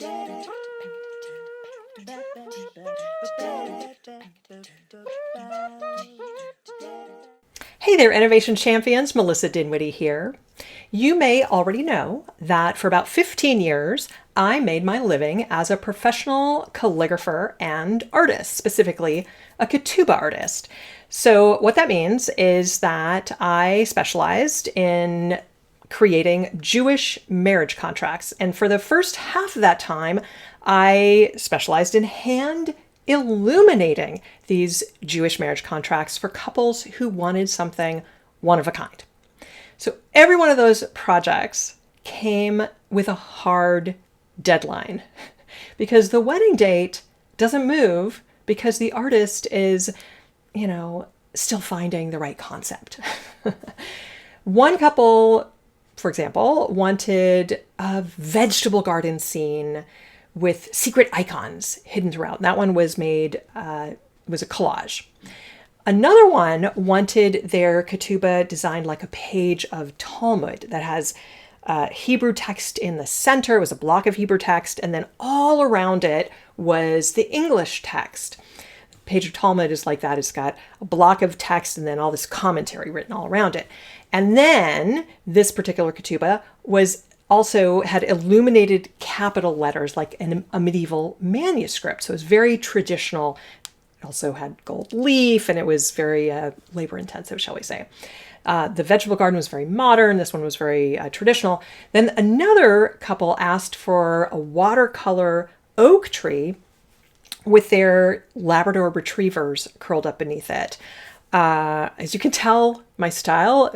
Hey there, innovation champions. Melissa Dinwiddie here. You may already know that for about 15 years, I made my living as a professional calligrapher and artist, specifically a ketubah artist. So what that means is that I specialized in creating Jewish marriage contracts. And for the first half of that time, I specialized in hand illuminating these Jewish marriage contracts for couples who wanted something one of a kind. So every one of those projects came with a hard deadline because the wedding date doesn't move because the artist is, still finding the right concept. One couple, for example, wanted a vegetable garden scene with secret icons hidden throughout. That one was made, was a collage. Another one wanted their ketubah designed like a page of Talmud that has Hebrew text in the center. It was a block of Hebrew text, and then all around it was the English text. The page of Talmud is like that. It's got a block of text and then all this commentary written all around it. And then this particular ketubah also had illuminated capital letters like a medieval manuscript. So it was very traditional. It also had gold leaf and it was very labor intensive, shall we say. The vegetable garden was very modern. This one was very traditional. Then another couple asked for a watercolor oak tree with their Labrador retrievers curled up beneath it. As you can tell, my style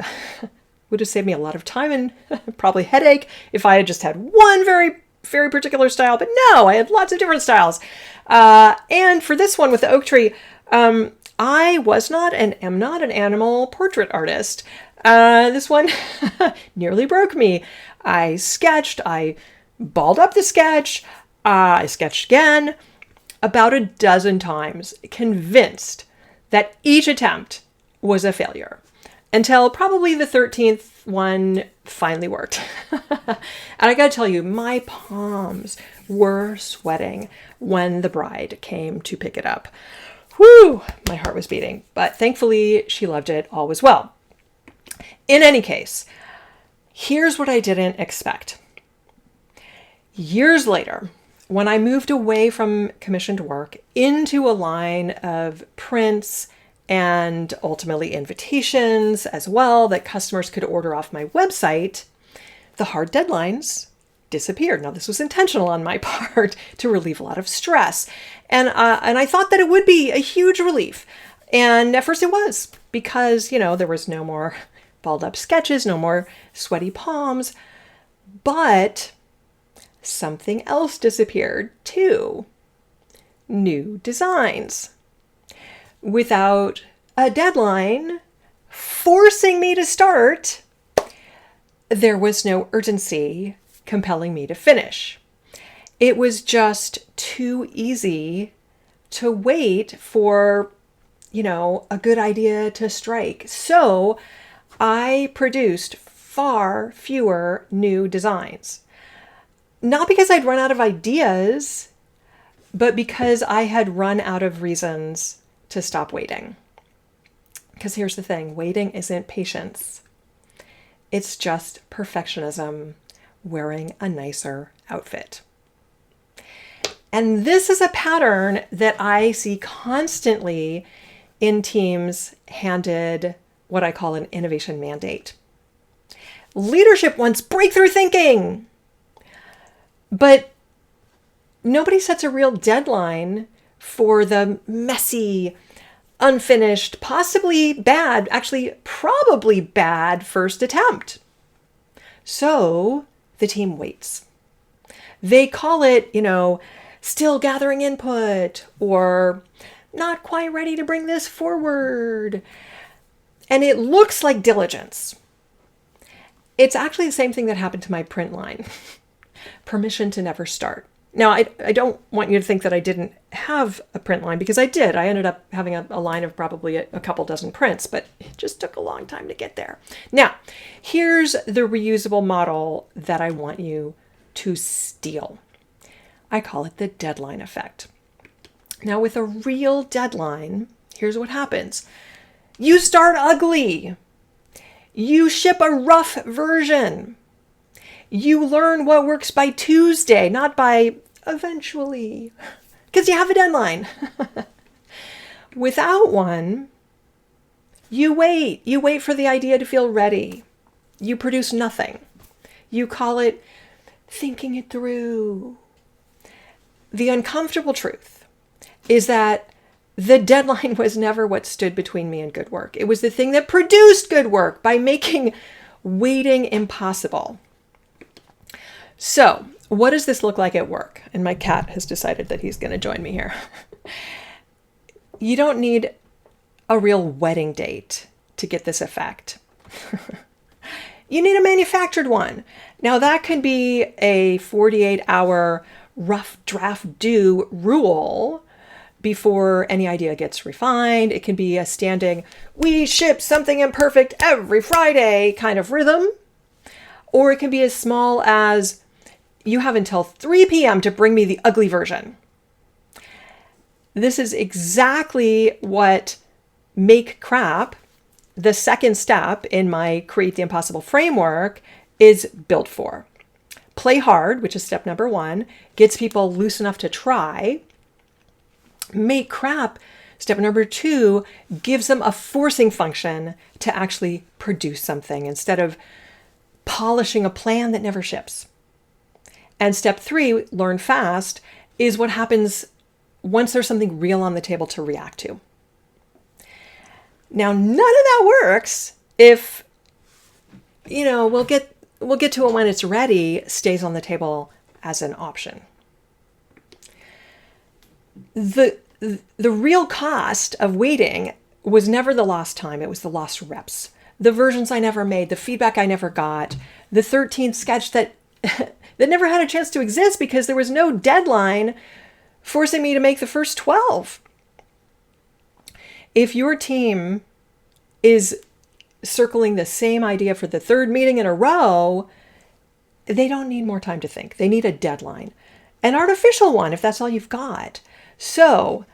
would have saved me a lot of time and probably headache if I had just had one very, very particular style. But no, I had lots of different styles. And for this one with the oak tree, I was not and am not an animal portrait artist. This one nearly broke me. I sketched, I balled up the sketch, I sketched again about a dozen times, convinced that each attempt was a failure. Until probably the 13th one finally worked. And I gotta tell you, my palms were sweating when the bride came to pick it up. Whew, my heart was beating. But thankfully, she loved it. All was well. In any case, here's what I didn't expect. Years later, when I moved away from commissioned work into a line of prints and ultimately invitations as well that customers could order off my website, the hard deadlines disappeared. Now, this was intentional on my part to relieve a lot of stress. And I thought that it would be a huge relief. And at first it was because, there was no more balled up sketches, no more sweaty palms. But something else disappeared too. New designs. Without a deadline forcing me to start, there was no urgency compelling me to finish. It was just too easy to wait for, a good idea to strike. So I produced far fewer new designs. Not because I'd run out of ideas, but because I had run out of reasons to stop waiting. Because here's the thing, waiting isn't patience. It's just perfectionism wearing a nicer outfit. And this is a pattern that I see constantly in teams handed what I call an innovation mandate. Leadership wants breakthrough thinking, but nobody sets a real deadline for the messy, unfinished, possibly bad, actually probably bad first attempt. So the team waits. They call it, still gathering input or not quite ready to bring this forward. And it looks like diligence. It's actually the same thing that happened to my print line. Permission to never start. Now, I don't want you to think that I didn't have a print line because I did. I ended up having a line of probably a couple dozen prints, but it just took a long time to get there. Now, here's the reusable model that I want you to steal. I call it the deadline effect. Now, with a real deadline, here's what happens. You start ugly. You ship a rough version. You learn what works by Tuesday, not by eventually, because you have a deadline. Without one, you wait. You wait for the idea to feel ready. You produce nothing. You call it thinking it through. The uncomfortable truth is that the deadline was never what stood between me and good work. It was the thing that produced good work by making waiting impossible. So, what does this look like at work? And my cat has decided that he's going to join me here. You don't need a real wedding date to get this effect. You need a manufactured one. Now, that can be a 48-hour rough draft due rule before any idea gets refined. It can be a standing, we ship something imperfect every Friday kind of rhythm. Or it can be as small as, you have until 3 p.m. to bring me the ugly version. This is exactly what Make Crap, the second step in my Create the Impossible framework, is built for. Play hard, which is step number 1, gets people loose enough to try. Make Crap, step number 2, gives them a forcing function to actually produce something instead of polishing a plan that never ships. And step 3, learn fast, is what happens once there's something real on the table to react to. Now, none of that works if, we'll get to it when it's ready, stays on the table as an option. The real cost of waiting was never the lost time. It was the lost reps. The versions I never made, the feedback I never got, the 13th sketch that that never had a chance to exist because there was no deadline forcing me to make the first 12. If your team is circling the same idea for the 3rd meeting in a row, they don't need more time to think. They need a deadline, an artificial one if that's all you've got. So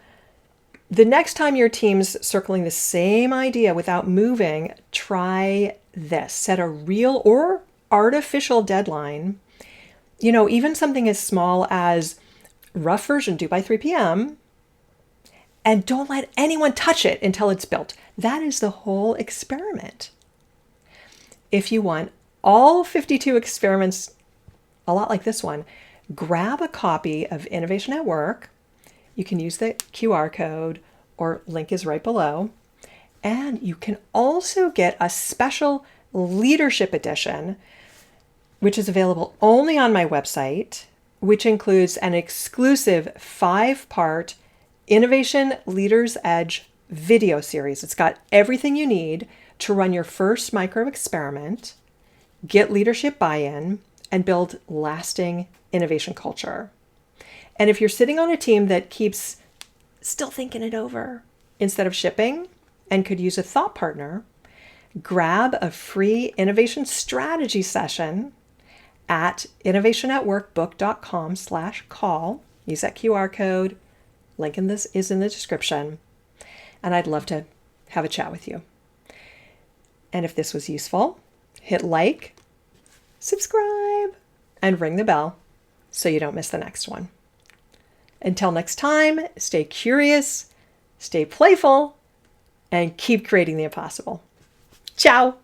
the next time your team's circling the same idea without moving, try this. Set a real or artificial deadline. Even something as small as rough version due by 3 p.m. And don't let anyone touch it until it's built. That is the whole experiment. If you want all 52 experiments, a lot like this one, grab a copy of Innovation at Work. You can use the QR code or link is right below. And you can also get a special leadership edition, which is available only on my website, which includes an exclusive 5-part Innovation Leaders Edge video series. It's got everything you need to run your first micro experiment, get leadership buy-in, and build lasting innovation culture. And if you're sitting on a team that keeps still thinking it over instead of shipping and could use a thought partner, grab a free innovation strategy session at innovationatworkbook.com/call. Use that QR code. Link in this is in the description. And I'd love to have a chat with you. And if this was useful, hit like, subscribe, and ring the bell so you don't miss the next one. Until next time, stay curious, stay playful, and keep creating the impossible. Ciao.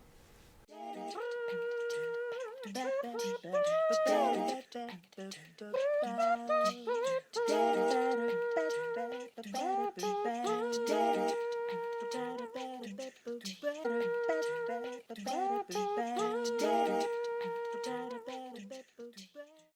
Better.